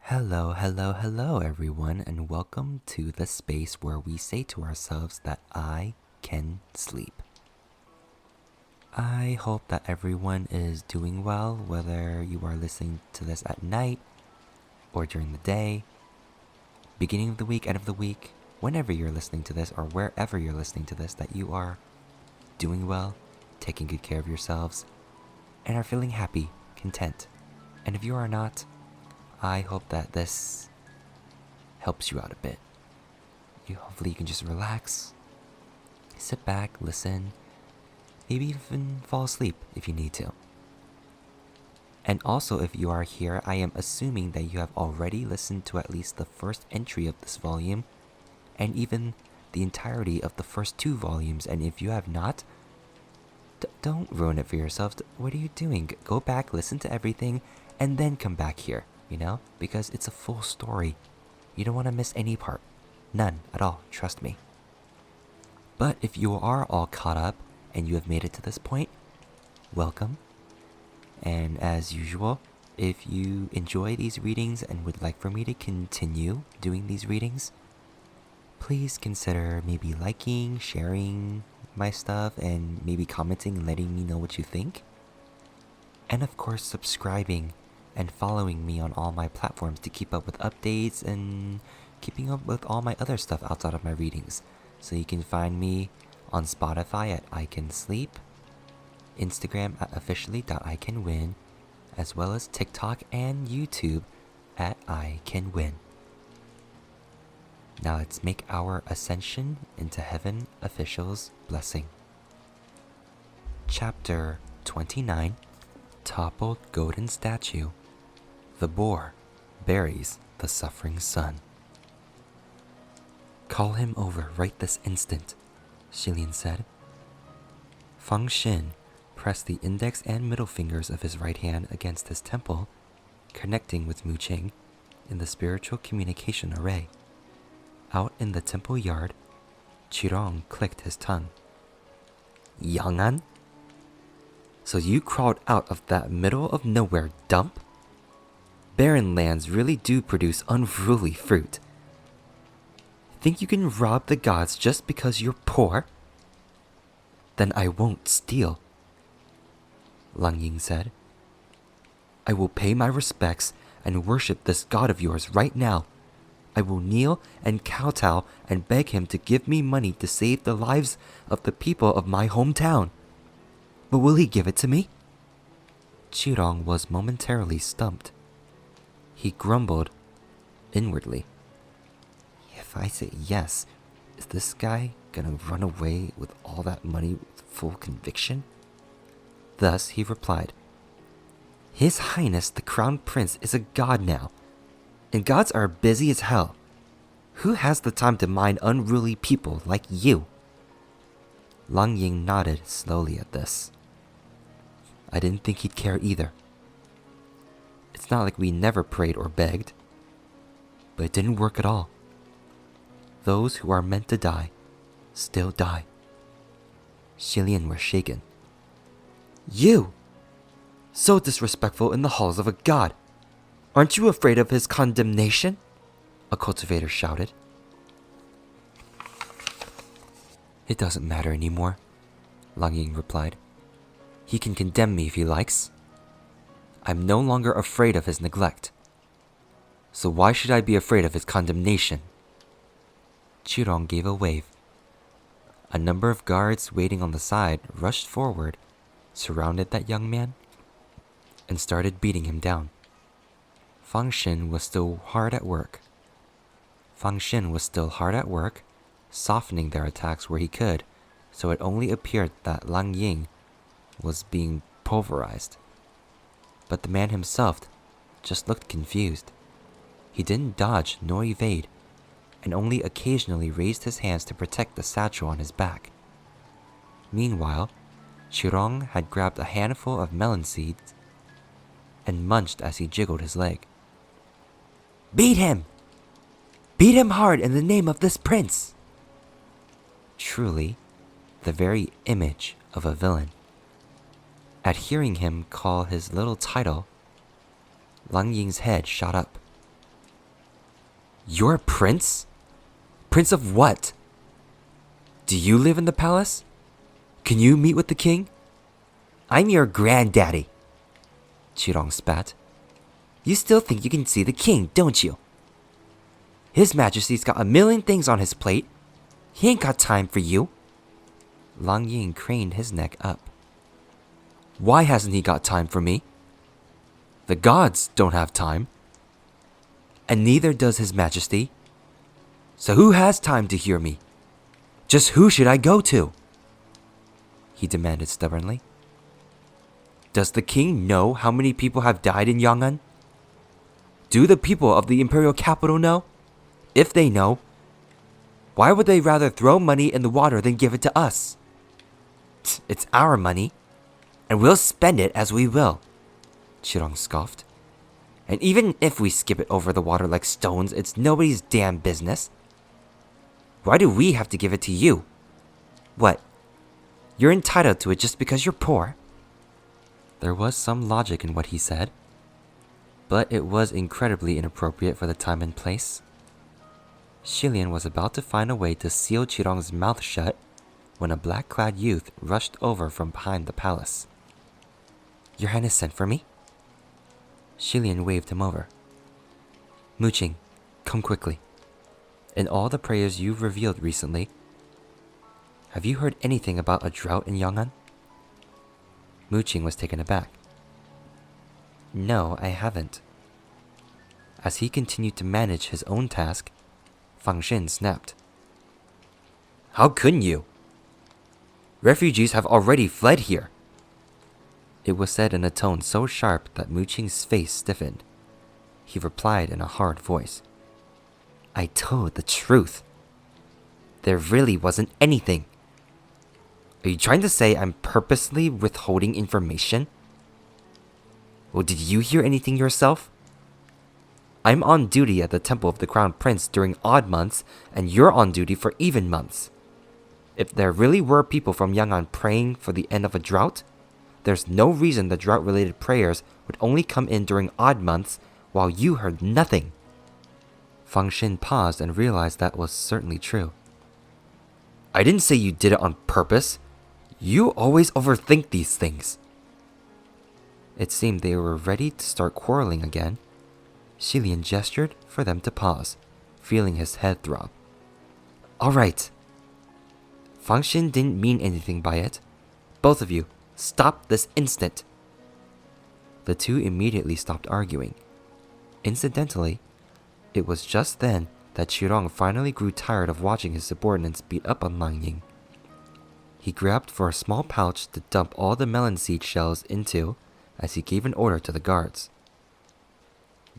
Hello, hello, hello, everyone, and welcome to the space where we say to ourselves that I can sleep. I hope that everyone is doing well, whether you are listening to this at night or during the day, beginning of the week, end of the week, whenever you're listening to this or wherever you're listening to this, that you are doing well, taking good care of yourselves, and are feeling happy, content. And if you are not, I hope that this helps you out a bit. Hopefully you can just relax, sit back, listen, maybe even fall asleep if you need to. And also, if you are here, I am assuming that you have already listened to at least the first entry of this volume, and even the entirety of the first 2 volumes. And if you have not, don't ruin it for yourself. What are you doing? Go back, listen to everything, and then come back here, because it's a full story. You don't want to miss any part. None at all, trust me. But if you are all caught up and you have made it to this point, welcome. And as usual, if you enjoy these readings and would like for me to continue doing these readings, please consider maybe liking, sharing my stuff, and maybe commenting and letting me know what you think. And of course, subscribing and following me on all my platforms to keep up with updates and keeping up with all my other stuff outside of my readings. So you can find me on Spotify at iKenSleep, Instagram at officially.ikenwin, as well as TikTok and YouTube at iKenwin. Now let's make our ascension into heaven official's blessing. Chapter 29, Toppled Golden Statue. The boar buries the suffering sun. Call him over right this instant, Xilian said. Fang Xin pressed the index and middle fingers of his right hand against his temple, connecting with Mu Qing in the spiritual communication array. Out in the temple yard, Qirong clicked his tongue. Yang'an? So you crawled out of that middle of nowhere dump? Barren lands really do produce unruly fruit. Think you can rob the gods just because you're poor? Then I won't steal, Lang Ying said. I will pay my respects and worship this god of yours right now. I will kneel and kowtow and beg him to give me money to save the lives of the people of my hometown. But will he give it to me? Qirong was momentarily stumped. He grumbled inwardly. If I say yes, is this guy gonna run away with all that money with full conviction? Thus he replied, His Highness the Crown Prince is a god now, and gods are busy as hell. Who has the time to mind unruly people like you? Lang Ying nodded slowly at this. I didn't think he'd care either. It's not like we never prayed or begged. But it didn't work at all. Those who are meant to die still die. Xilian was shaken. You! So disrespectful in the halls of a god. Aren't you afraid of his condemnation? A cultivator shouted. It doesn't matter anymore, Lang Ying replied. He can condemn me if he likes. I'm no longer afraid of his neglect. So why should I be afraid of his condemnation? Qirong gave a wave. A number of guards waiting on the side rushed forward, surrounded that young man, and started beating him down. Fang Xin was still hard at work, softening their attacks where he could, so it only appeared that Lang Ying was being pulverized. But the man himself just looked confused. He didn't dodge nor evade, and only occasionally raised his hands to protect the satchel on his back. Meanwhile, Qirong had grabbed a handful of melon seeds and munched as he jiggled his leg. Beat him! Beat him hard in the name of this prince! Truly, the very image of a villain. At hearing him call his little title, Lang Ying's head shot up. You're a prince? Prince of what? Do you live in the palace? Can you meet with the king? I'm your granddaddy, Qirong spat. You still think you can see the king, don't you? His Majesty's got a million things on his plate. He ain't got time for you. Lang Ying craned his neck up. Why hasn't he got time for me? The gods don't have time. And neither does His Majesty. So who has time to hear me? Just who should I go to? He demanded stubbornly. Does the king know how many people have died in Yang'an? Do the people of the imperial capital know? If they know, why would they rather throw money in the water than give it to us? It's our money, and we'll spend it as we will, Qirong scoffed. And even if we skip it over the water like stones, it's nobody's damn business. Why do we have to give it to you? What? You're entitled to it just because you're poor? There was some logic in what he said, but it was incredibly inappropriate for the time and place. Xilian was about to find a way to seal Qirong's mouth shut when a black-clad youth rushed over from behind the palace. Your Highness sent for me? Xilian waved him over. Muqing, come quickly. In all the prayers you've revealed recently, have you heard anything about a drought in Yang'an? Muqing was taken aback. No, I haven't. As he continued to manage his own task, Fang Xin snapped. How couldn't you? Refugees have already fled here. It was said in a tone so sharp that Muqing's face stiffened. He replied in a hard voice. I told the truth. There really wasn't anything. Are you trying to say I'm purposely withholding information? Well, did you hear anything yourself? I'm on duty at the Temple of the Crown Prince during odd months, and you're on duty for even months. If there really were people from Yang'an praying for the end of a drought, there's no reason the drought-related prayers would only come in during odd months while you heard nothing. Fang Xin paused and realized that was certainly true. I didn't say you did it on purpose. You always overthink these things. It seemed they were ready to start quarreling again. Xilian gestured for them to pause, feeling his head throb. All right. Fang Xin didn't mean anything by it. Both of you, stop this instant. The two immediately stopped arguing. Incidentally, it was just then that Qirong finally grew tired of watching his subordinates beat up on Lang Ying. He grabbed for a small pouch to dump all the melon seed shells into as he gave an order to the guards.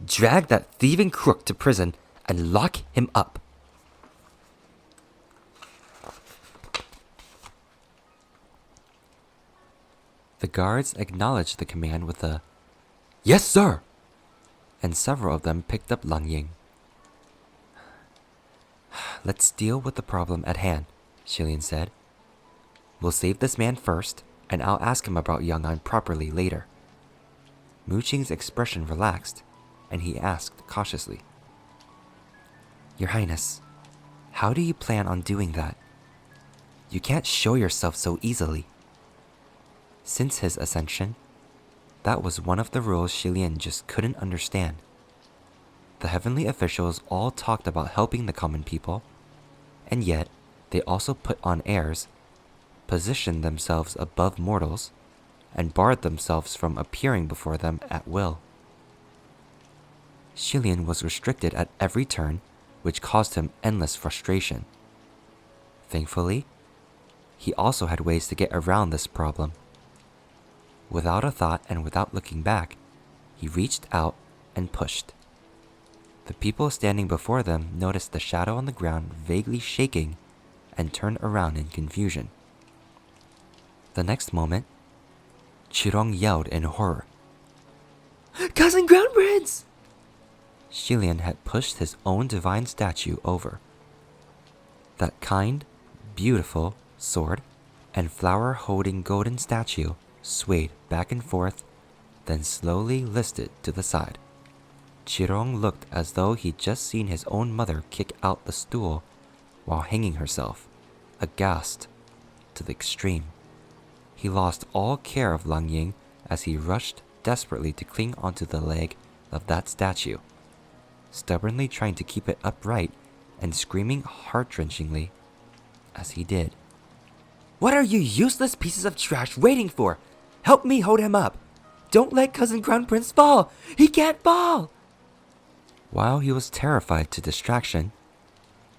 Drag that thieving crook to prison and lock him up. The guards acknowledged the command with a, Yes, sir, and several of them picked up Lang Ying. Let's deal with the problem at hand, Xilian said. We'll save this man first, and I'll ask him about Yang'an properly later. Muqing's expression relaxed, and he asked cautiously. Your Highness, how do you plan on doing that? You can't show yourself so easily. Since his ascension, that was one of the rules Xilian just couldn't understand. The heavenly officials all talked about helping the common people, and yet they also put on airs, positioned themselves above mortals, and barred themselves from appearing before them at will. Xilian was restricted at every turn, which caused him endless frustration. Thankfully, he also had ways to get around this problem. Without a thought and without looking back, he reached out and pushed. The people standing before them noticed the shadow on the ground vaguely shaking and turned around in confusion. The next moment, Qirong yelled in horror. Cousin Ground Prince! Xilian had pushed his own divine statue over. That kind, beautiful sword and flower-holding golden statue swayed back and forth, then slowly listed to the side, Qirong looked as though he'd just seen his own mother kick out the stool while hanging herself, aghast to the extreme. He lost all care of Lang Ying as he rushed desperately to cling onto the leg of that statue, stubbornly trying to keep it upright and screaming heart-wrenchingly as he did. What are you useless pieces of trash waiting for? Help me hold him up. Don't let Cousin Crown Prince fall. He can't fall. While he was terrified to distraction,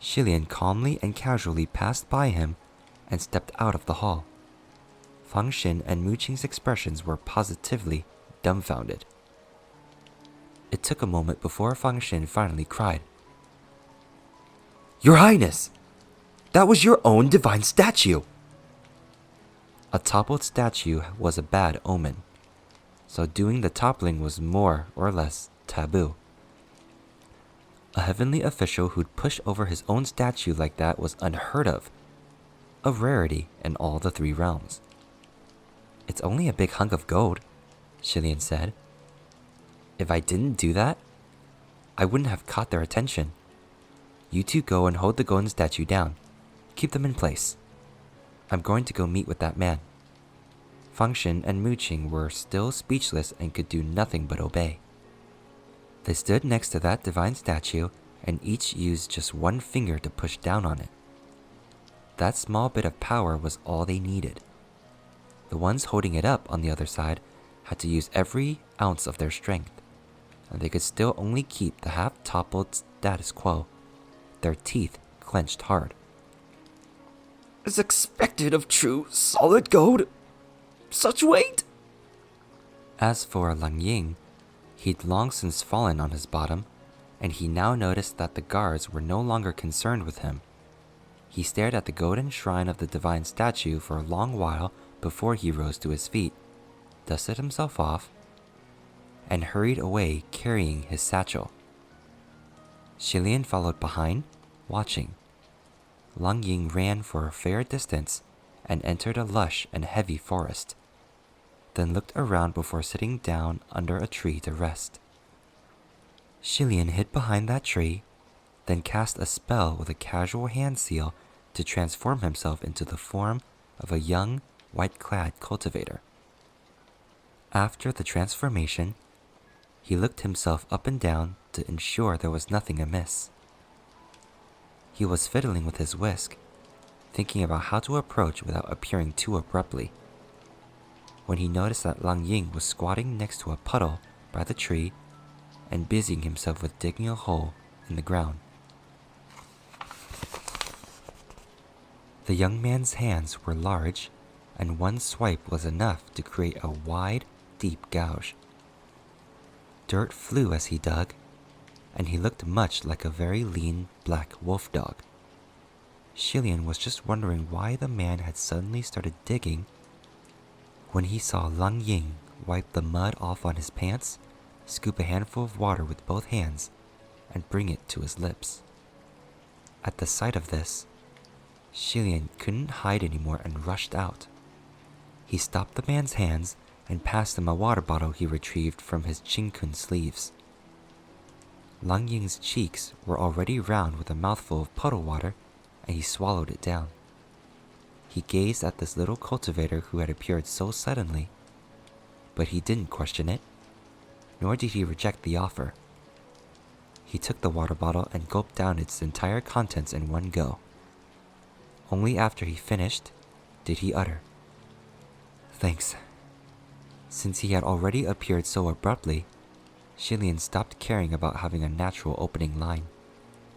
Shilian calmly and casually passed by him and stepped out of the hall. Fang Xin and Mu Qing's expressions were positively dumbfounded. It took a moment before Fang Xin finally cried. Your Highness, that was your own divine statue. A toppled statue was a bad omen, so doing the toppling was more or less taboo. A heavenly official who'd push over his own statue like that was unheard of, a rarity in all the three realms. It's only a big hunk of gold, Shilian said. If I didn't do that, I wouldn't have caught their attention. You two go and hold the golden statue down. Keep them in place. I'm going to go meet with that man. Fang Xin and Mu Qing were still speechless and could do nothing but obey. They stood next to that divine statue and each used just one finger to push down on it. That small bit of power was all they needed. The ones holding it up on the other side had to use every ounce of their strength, and they could still only keep the half-toppled status quo, their teeth clenched hard. As expected of true solid gold, such weight. As for Lang Ying, he'd long since fallen on his bottom, and he now noticed that the guards were no longer concerned with him. He stared at the golden shrine of the divine statue for a long while before he rose to his feet, dusted himself off, and hurried away carrying his satchel. Shilian followed behind, watching. Lang Ying ran for a fair distance and entered a lush and heavy forest, then looked around before sitting down under a tree to rest. Shilian hid behind that tree, then cast a spell with a casual hand seal to transform himself into the form of a young, white-clad cultivator. After the transformation, he looked himself up and down to ensure there was nothing amiss. He was fiddling with his whisk, thinking about how to approach without appearing too abruptly, when he noticed that Lang Ying was squatting next to a puddle by the tree and busying himself with digging a hole in the ground. The young man's hands were large, and one swipe was enough to create a wide, deep gouge. Dirt flew as he dug, and he looked much like a very lean black wolf dog. Shilian was just wondering why the man had suddenly started digging when he saw Lang Ying wipe the mud off on his pants, scoop a handful of water with both hands, and bring it to his lips. At the sight of this, Shilian couldn't hide anymore and rushed out. He stopped the man's hands and passed him a water bottle he retrieved from his chinkun sleeves. Lang Ying's cheeks were already round with a mouthful of puddle water, and he swallowed it down. He gazed at this little cultivator who had appeared so suddenly, but he didn't question it, nor did he reject the offer. He took the water bottle and gulped down its entire contents in one go. Only after he finished did he utter, "Thanks." Since he had already appeared so abruptly, Shilian stopped caring about having a natural opening line.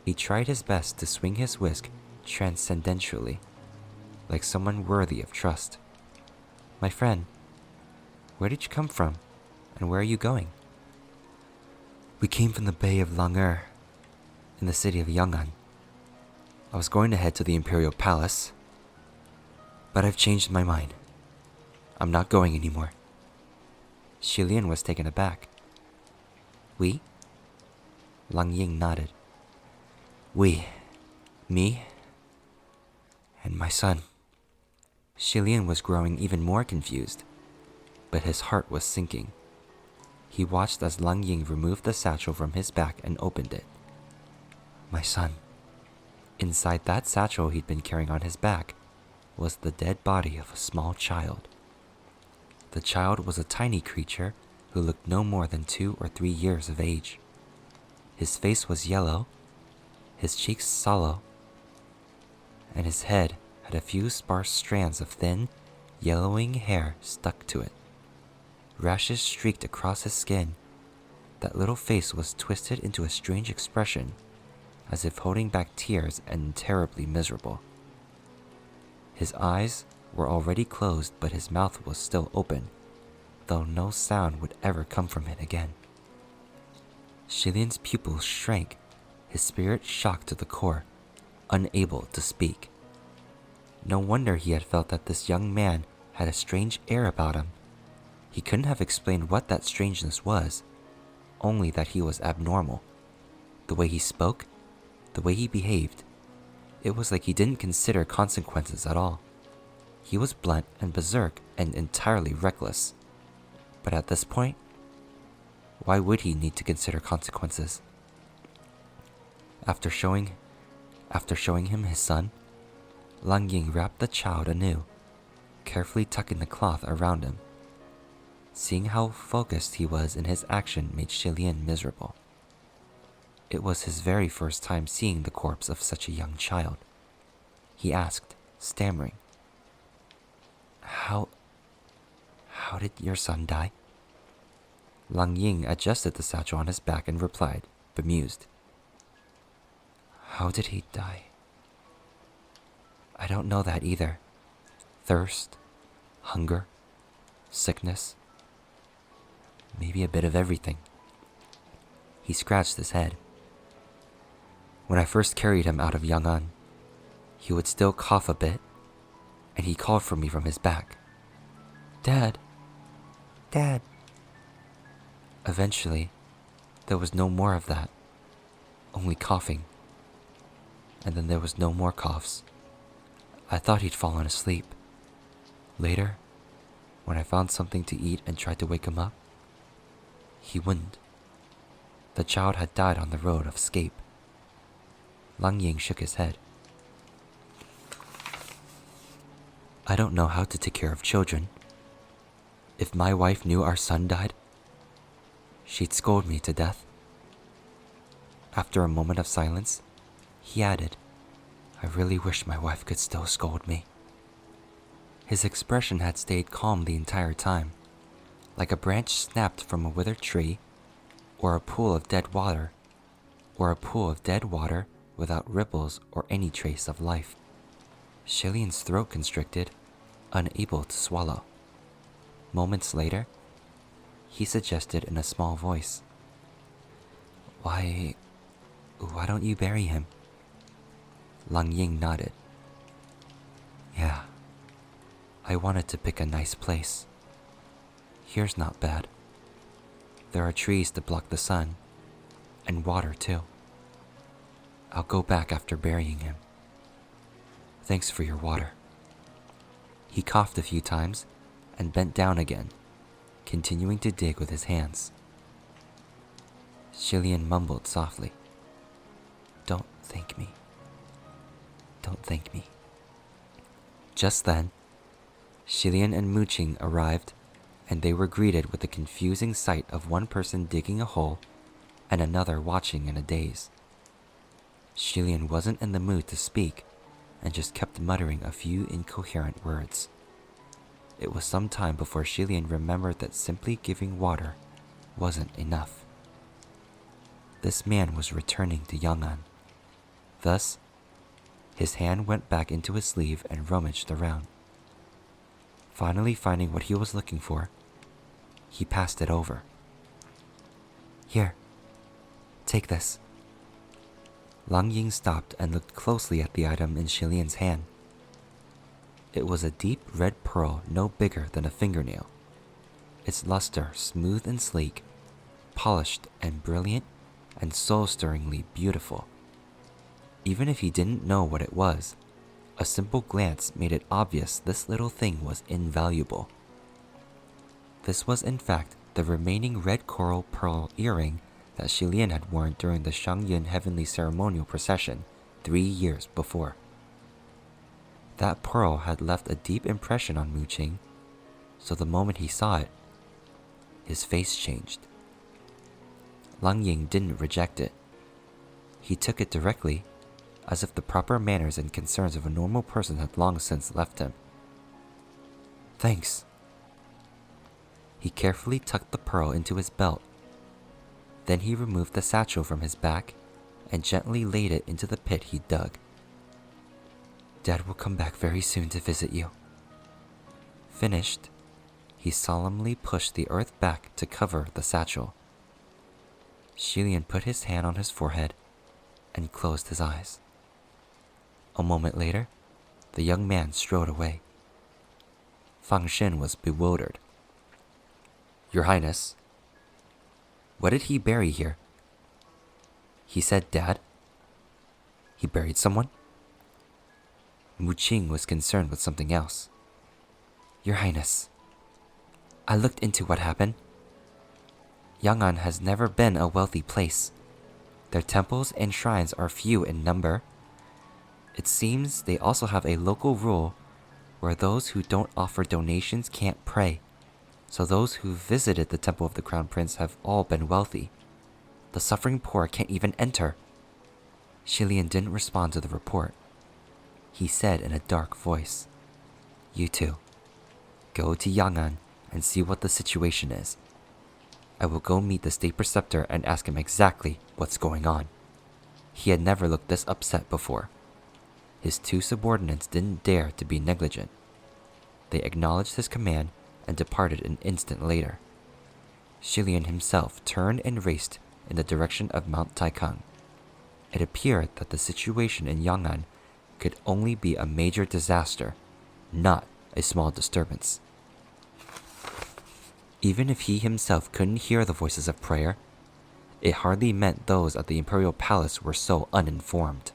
He tried his best to swing his whisk transcendentally, like someone worthy of trust. "My friend, where did you come from, and where are you going?" "We came from the Bay of Lang'er, in the city of Yang'an. I was going to head to the Imperial Palace, but I've changed my mind. I'm not going anymore." Shilian was taken aback. "We?" Lang Ying nodded. "We, me, and my son." Shilian was growing even more confused, but his heart was sinking. He watched as Lang Ying removed the satchel from his back and opened it. My son. Inside that satchel he'd been carrying on his back was the dead body of a small child. The child was a tiny creature who looked no more than 2 or 3 years of age. His face was yellow, his cheeks sallow, and his head had a few sparse strands of thin, yellowing hair stuck to it. Rashes streaked across his skin. That little face was twisted into a strange expression, as if holding back tears and terribly miserable. His eyes were already closed, but his mouth was still open, though no sound would ever come from it again. Shilian's pupils shrank, his spirit shocked to the core, unable to speak. No wonder he had felt that this young man had a strange air about him. He couldn't have explained what that strangeness was, only that he was abnormal. The way he spoke, the way he behaved, it was like he didn't consider consequences at all. He was blunt and berserk and entirely reckless. But at this point, why would he need to consider consequences? After showing him his son, Lang Ying wrapped the child anew, carefully tucking the cloth around him. Seeing how focused he was in his action made Shilian miserable. It was his very first time seeing the corpse of such a young child. He asked, stammering, How did your son die? Lang Ying adjusted the satchel on his back and replied, bemused, How did he die? I don't know that either. Thirst, hunger, sickness, maybe a bit of everything. He scratched his head. When I first carried him out of Yang'an, he would still cough a bit, and he called for me from his back. Dad! Dad! Eventually, there was no more of that, only coughing. And then there was no more coughs. I thought he'd fallen asleep. Later, when I found something to eat and tried to wake him up, he wouldn't. The child had died on the road of escape. Lang Ying shook his head. I don't know how to take care of children. If my wife knew our son died, she'd scold me to death. After a moment of silence, he added, I really wish my wife could still scold me. His expression had stayed calm the entire time, like a branch snapped from a withered tree, or a pool of dead water, without ripples or any trace of life. Shilian's throat constricted, unable to swallow. Moments later, he suggested in a small voice, Why don't you bury him? Lang Ying nodded. Yeah, I wanted to pick a nice place. Here's not bad. There are trees to block the sun, and water too. I'll go back after burying him. Thanks for your water. He coughed a few times and bent down again, continuing to dig with his hands. Shilian mumbled softly, Don't thank me. Don't thank me. Just then, Shilian and Muqing arrived, and they were greeted with the confusing sight of one person digging a hole and another watching in a daze. Shilian wasn't in the mood to speak and just kept muttering a few incoherent words. It was some time before Shilian remembered that simply giving water wasn't enough. This man was returning to Yang'an. Thus, his hand went back into his sleeve and rummaged around. Finally finding what he was looking for, he passed it over. Here, take this. Lang Ying stopped and looked closely at the item in Shilian's hand. It was a deep red pearl no bigger than a fingernail. Its luster smooth and sleek, polished and brilliant and soul-stirringly beautiful. Even if he didn't know what it was, a simple glance made it obvious this little thing was invaluable. This was in fact the remaining red coral pearl earring that Xilian had worn during the Shangyun Heavenly Ceremonial procession 3 years before. That pearl had left a deep impression on Mu Qing, so the moment he saw it, his face changed. Lang Ying didn't reject it. He took it directly, as if the proper manners and concerns of a normal person had long since left him. Thanks. He carefully tucked the pearl into his belt. Then he removed the satchel from his back and gently laid it into the pit he dug. Dad will come back very soon to visit you. Finished, he solemnly pushed the earth back to cover the satchel. Xilian put his hand on his forehead and closed his eyes. A moment later, the young man strode away. Fang Shen was bewildered. Your Highness, what did he bury here? He said Dad. He buried someone? Mu Qing was concerned with something else. Your Highness, I looked into what happened. Yang'an has never been a wealthy place. Their temples and shrines are few in number. It seems they also have a local rule where those who don't offer donations can't pray, so those who visited the temple of the Crown Prince have all been wealthy. The suffering poor can't even enter. Xilian didn't respond to the report. He said in a dark voice, You two, go to Yang'an and see what the situation is. I will go meet the state preceptor and ask him exactly what's going on. He had never looked this upset before. His 2 subordinates didn't dare to be negligent. They acknowledged his command and departed an instant later. Xilian himself turned and raced in the direction of Mount Taikang. It appeared that the situation in Yang'an could only be a major disaster, not a small disturbance. Even if he himself couldn't hear the voices of prayer, it hardly meant those at the imperial palace were so uninformed.